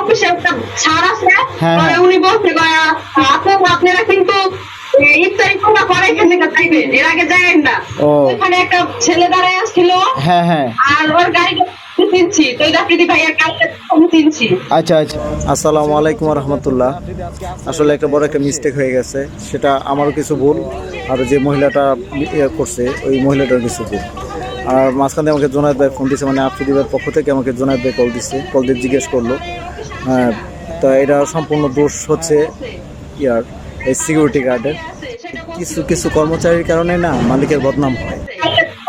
অফিসে একটা ছাড় আছে, হ্যাঁ, হ্যাঁ। উনি বলছে আপনারা কিন্তু ইফতারি কোনা করে এখান থেকে যাইবেন, এর আগে যায়েন না। ও। ওখানে একটা ছেলে দাঁড়ায় আসছিল, হ্যাঁ, হ্যাঁ। আর ওর গাড়িটা চিনছি, তো জাফরিদি ভাইয়ের গাড়িটা আমি চিনছি। আচ্ছা, আচ্ছা। আসসালামু আলাইকুম রহমতুল্লাহ। আসলে একটা বড় একটা মিস্টেক হয়ে গেছে, সেটা আমারও কিছু ভুল, আর যে মহিলাটা করছে ওই মহিলাটার কিছু ভুল। আর মাঝখানে আমাকে জোনায়েদ ভাই ফোন দিচ্ছে, মানে আফ্রিদি ভাইয়ের পক্ষ থেকে আমাকে জোনায়েদ ভাই কল দিচ্ছে, কল দিয়ে জিজ্ঞেস করলো। হ্যাঁ, তা এটা সম্পূর্ণ দোষ হচ্ছে এই সিকিউরিটি গার্ডের। কিছু কিছু কর্মচারীর কারণে না মালিকের বদনাম হয়।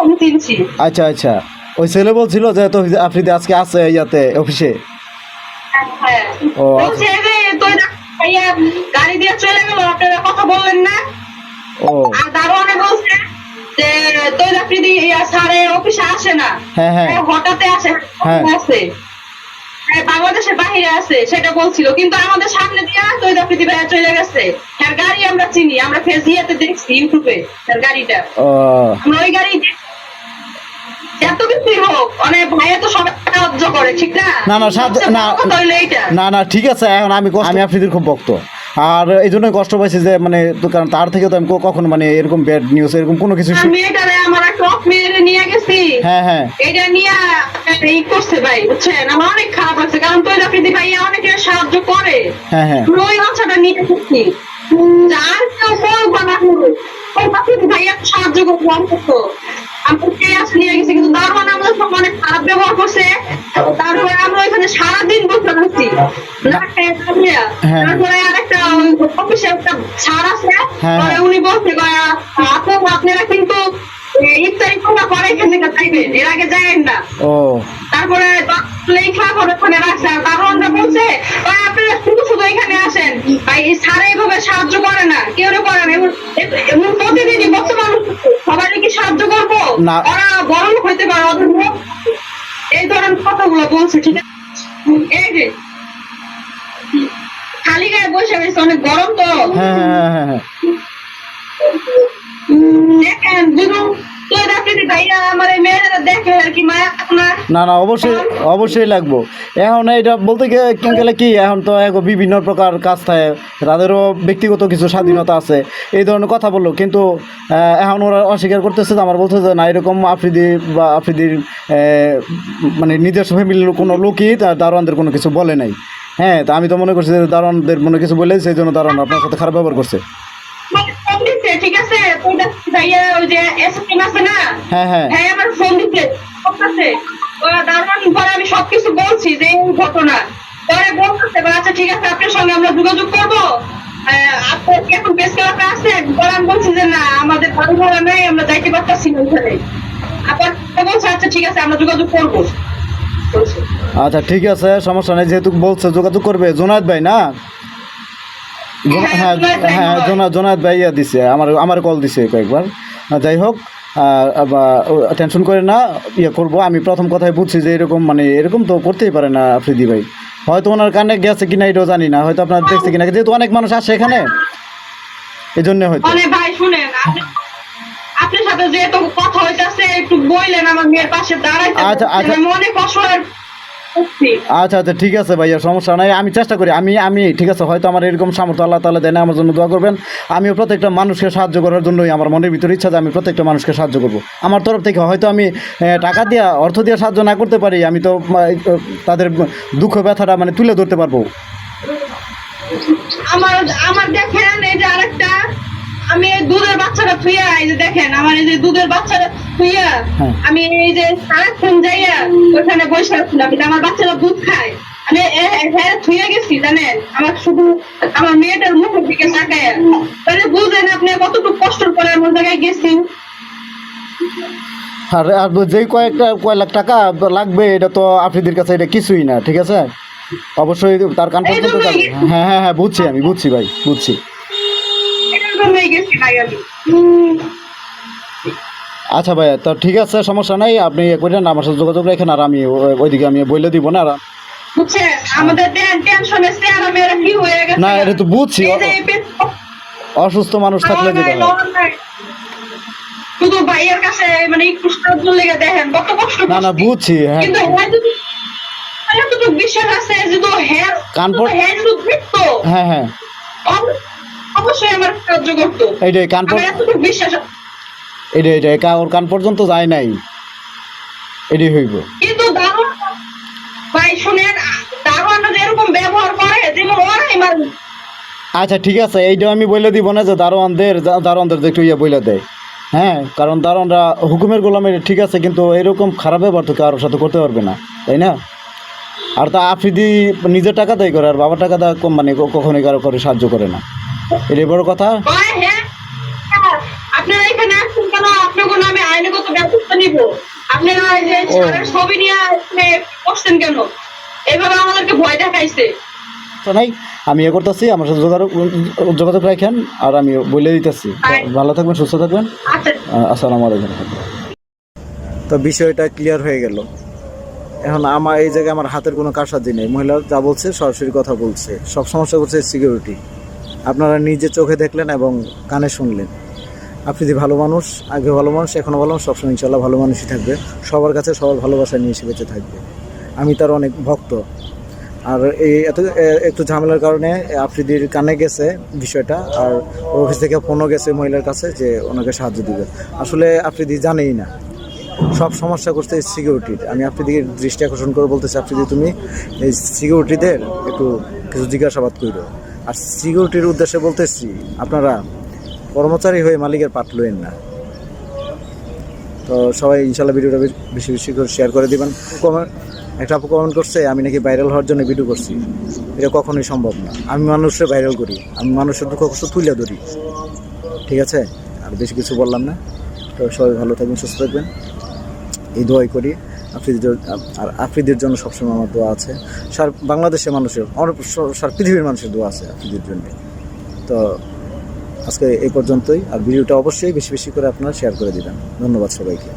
আমি চিনছি। আচ্ছা, আচ্ছা। ওই ছেলে বলছিল যে তো আফ্রিদি আজকে আছে ইয়াতে অফিসে। হ্যাঁ, ও, বলছে যে তো ভাইয়া গাড়ি দিয়ে চলে গেল, আপনারা কথা বললেন না। ও। আর দারোয়ানে বলছে যে তৈল আফ্রিদি স্যারে অফিসে আসে না, হ্যাঁ, হ্যাঁ। হঠাৎ আসে, হ্যাঁ। আছে বাংলাদেশের বাহিরে আছে সেটা বলছিল, কিন্তু আমাদের সামনে দিয়ে তৈল আফ্রিদি ভাইয়া চলে গেছে। তার গাড়ি আমরা চিনি, আমরা ফেসবুকে দেখছি, ইউটিউবে তার গাড়িটা, ও। আমরা ওই গাড়ি এত কিছুই হোক, অনেক ভাইয়া তো সবাই সাহায্য করে, ঠিক না? না, না, না, না, ঠিক আছে। এখন আমি আফ্রিদির খুব ভক্ত, আর এই জন্যই কষ্ট পাইছি যে মানে কারণ তার থেকে তো আমি কখনো মানে এরকম ব্যাড নিউজ এরকম কোনো কিছু আমি এটারে আমার টপ মেরে নিয়ে গেছি। হ্যাঁ, হ্যাঁ। এটা নিয়ে এই করছে ভাই, বুঝছেন? আমার অনেক খারাপ লাগছে, কারণ তৈল আফ্রিদি ভাইয়া অনেকে সাহায্য করে। হ্যাঁ, হ্যাঁ। ওই বাচ্চাটা নিয়ে এসেছি, আর কেউ বলবো না, ওই আফ্রিদি ভাইয়া সাহায্য করবো অন্তত। আমি নিয়ে গেছি, কিন্তু দারোয়ান আমাদের সঙ্গে অনেক খারাপ ব্যবহার করছে। তারপরে আমরা ওইখানে সারাদিন বসে থাকছি, তারপরে আরেকটা অফিসে একটা ছাড় আছে, উনি বলছে আপনারা কিন্তু ইফতারি কোনা করে এখান থেকে যাইবেন, এর আগে যায়েন না। ও। তারপরে লেখা করে ওখানে রাখছে, আর দারোয়ানরা বলছে আপনারা শুধু শুধু এখানে আসেন, ভাই ছাড়া এইভাবে সাহায্য করে না, কেউ করে না। এমন প্রতিদিনই কত মানুষ, সবাই কি সাহায্য করবো? ওরা বড় লোক হইতে পারে, এই ধরনের কথাগুলো বলছে, ঠিক আছে? এই যে খালি গায়ে বসে রয়েছে, অনেক গরম তো। হ্যাঁ, হ্যাঁ, হ্যাঁ, হ্যাঁ। দেখেন না, না, অবশ্যই অবশ্যই লাগবো। এখন এটা বলতে গেলে কি, এখন তো বিভিন্ন প্রকার কাজ থাকে, তাদেরও ব্যক্তিগত কিছু স্বাধীনতা আছে, এই ধরনের কথা বললো, কিন্তু এখন ওরা অস্বীকার করতেছে। আমার বলছে যে না, এরকম আফ্রিদি বা আফ্রিদির মানে নিজস্ব ফ্যামিলির কোনো লোকই দারোয়ানদের কোনো কিছু বলে নাই। হ্যাঁ, তা আমি তো মনে করছি যে দারোয়ানদের মনে কিছু বলে, সেই জন্য দারোয়ান আপনার সাথে খারাপ ব্যবহার করছে। ঠিক আছে, ওই যে এসএম আছে না, হ্যাঁ, হ্যাঁ। হ্যাঁ, আমার ফোন দিতে আমি সবকিছু বলছি যে এই ঘটনা, পরে বলতেছে আচ্ছা ঠিক আছে, আপনার সঙ্গে আমরা যোগাযোগ করবো, আপনার কি এখন প্রেস ক্লাবে আছে? আমি বলছি যে না, আমাদের ভালো ভালো নেই, আমরা যাইতে পারতেছি না ওখানে। আবার বলছে আচ্ছা ঠিক আছে, আমরা যোগাযোগ করবো। আচ্ছা, ঠিক আছে, সমস্যা নেই। যেহেতু বলছে যোগাযোগ করবে, জোনায়েদ ভাই না? হ্যাঁ, হ্যাঁ, জোনায়েদ ভাই দিছে, আমার কল দিছে কয়েকবার। যাই হোক, টেনশন করে না, করবো। আমি প্রথম কথাই বুঝছি যে এরকম মানে এরকম তো করতেই পারে না আফ্রিদি ভাই। হয়তো ওনার কানে গেছে কিনা এটাও জানি না, হয়তো আপনার দেখছে কিনা, যেহেতু অনেক মানুষ আসে এখানে, এই জন্য হয়তো। ভাই শুনেন, আপনার সাথে যেহেতু কথা হইতাছে, একটু বললেন আমার মেয়ের পাশে দাঁড়াইতে। আচ্ছা, আচ্ছা, অনেক কষ্ট। আচ্ছা, আচ্ছা, ঠিক আছে ভাইয়া, সমস্যা নাই। আমি চেষ্টা করি, আমি ঠিক আছে, হয়তো আমার এরকম সামর্থ্য আল্লাহ তাআলা দেয় না, আমার জন্য দোয়া করবেন। আমিও প্রত্যেকটা মানুষকে সাহায্য করার জন্যই আমার মনের ভিতরে ইচ্ছা যে আমি প্রত্যেকটা মানুষকে সাহায্য করব আমার তরফ থেকে। হয়তো আমি টাকা দিয়া, অর্থ দিয়ে সাহায্য না করতে পারি, আমি তো তাদের দুঃখ ব্যথাটা মানে তুলে ধরতে পারবো। আমার দেখেন, এই যে আরেকটা, আমি এই দুধের বাচ্চাটা থুইয়া, এই যে দেখেন আমার এই যে দুধের বাচ্চাটা থুইয়া, আমি এই যে সারাক্ষণ যাইয়া ওখানে বসে রাখছিলাম, আমার বাচ্চারা দুধ খায়, আমি থুইয়া গেছি জানেন, আমার শুধু আমার মেয়েটার মুখের দিকে তাকায়, তাহলে বুঝলেন আপনি কতটুকু কষ্টের পরে এমন জায়গায় গেছি। আর যেই কয়েক লাখ টাকা লাগবে, এটা তো আফ্রিদির কাছে এটা কিছুই না, ঠিক আছে? অবশ্যই তার কান পর্যন্ত যাবে। হ্যাঁ, হ্যাঁ, হ্যাঁ, বুঝছি, আমি বুঝছি ভাই, বুঝছি। আচ্ছা ভাইয়া, তো ঠিক আছে, সমস্যা নাই। আপনি করেন, আমার সাথে যোগাযোগ রাখেন, আর আমি ওইদিকে আমি বলে দিব না। না, এটা তো বুঝছি, অসুস্থ মানুষ থাকলে যেটা হয়। শুধু ভাইয়ের কাছে মানে একটু সাহায্য লেগে দেখেন কত কষ্ট। না, না, বুঝছি। হ্যাঁ, কিন্তু এতটুকু বিশ্বাস আছে যে তো হ্যাঁ কানপুর হ্যাঁ শুধু দেখতো হ্যাঁ হ্যাঁ অবশ্যই আমার সাহায্য করতো। এইটাই কানপুর আমার এতটুকু বিশ্বাস আছে। এটাই ওর কান পর্যন্ত যায় নাই, এটাই হইব। কিন্তু দারোয়ান ভাই শুনেন, দারোয়ানরা যে এরকম ব্যবহার করে যেমন ওরাই মার। আচ্ছা ঠিক আছে, এইটা আমি বলে দিব না যে দারোয়ানদের একটু বলে দেয়, হ্যাঁ, কারণ দারোয়ানরা হুকুমের গোলামের ঠিক আছে, কিন্তু এরকম খারাপ ব্যবহার তো কারোর সাথে করতে পারবে না, তাই না? আর তা আফ্রিদি নিজের টাকা দেয় করে, আর বাবার টাকা দেওয়া মানে কখনোই কারো করে সাহায্য করে না, এটাই বড় কথা। ভাই হ্যাঁ, আপনারা এখানে আসছেন কেন? আপনার কোনো আমি আইনগত ব্যবস্থা নিব। আপনারা এই যে সারার ছবি নিয়ে এখানে বসছেন কেন? এভাবে আমাদেরকে ভয় দেখাইছে। তো নাই, আমি করতেছি, আমার সাথে যোগাযোগ রাখেন, আর আমি বলে দিতেছি। ভালো থাকবেন, সুস্থ থাকবেন। আচ্ছা, আসসালামু আলাইকুম। তো বিষয়টা ক্লিয়ার হয়ে গেল। এখন আমার এই জায়গায় আমার হাতের কোনো কারসাজি নেই, মহিলা যা বলছে সরাসরি কথা বলছে, সব সমস্যা করছে সিকিউরিটি। আপনারা নিজে চোখে দেখলেন এবং কানে শুনলেন। আপনি যে ভালো মানুষ, আগে ভালো মানুষ, এখনও ভালো মানুষ, সবসময় ইনশাল্লাহ ভালো মানুষই থাকবে, সবার কাছে সবার ভালোবাসা নিয়ে এসে বেঁচে থাকবে। আমি তার অনেক ভক্ত। আর এই একটু ঝামেলার কারণে আফ্রিদির কানে গেছে বিষয়টা, আর অফিস থেকে ফোনও গেছে মহিলার কাছে যে ওনাকে সাহায্য দিবে। আসলে আফ্রিদি জানেই না, সব সমস্যা করছে সিকিউরিটির। আমি আফ্রিদিকে দৃষ্টি আকর্ষণ করে বলতেছি, আফ্রিদি তুমি এই সিকিউরিটিদের একটু কিছু জিজ্ঞাসাবাদ করো। আর সিকিউরিটির উদ্দেশ্যে বলতেছি, আপনারা কর্মচারী হয়ে মালিকের পাট লইেন না। তো সবাই ইনশাল্লাহ ভিডিওটা বেশি বেশি করে শেয়ার করে দিবেন। একটা আপু কমেন্ট করছে আমি নাকি ভাইরাল হওয়ার জন্য ভিডিও করছি, এটা কখনোই সম্ভব না। আমি মানুষের ভাইরাল করি, আমি মানুষের দুঃখ কষ্ট তুলে ধরি, ঠিক আছে? আর বেশি কিছু বললাম না। তো সবাই ভালো থাকবেন, সুস্থ থাকবেন, এই দোয়াই করি। আফ্রিদির জন্য সবসময় আমার দোয়া আছে, সারা বাংলাদেশের মানুষের, সারা পৃথিবীর মানুষের দোয়া আছে আফ্রিদির জন্য। তো আজকে এই পর্যন্তই। আর ভিডিওটা অবশ্যই বেশি বেশি করে আপনারা শেয়ার করে দিবেন। ধন্যবাদ সবাইকে।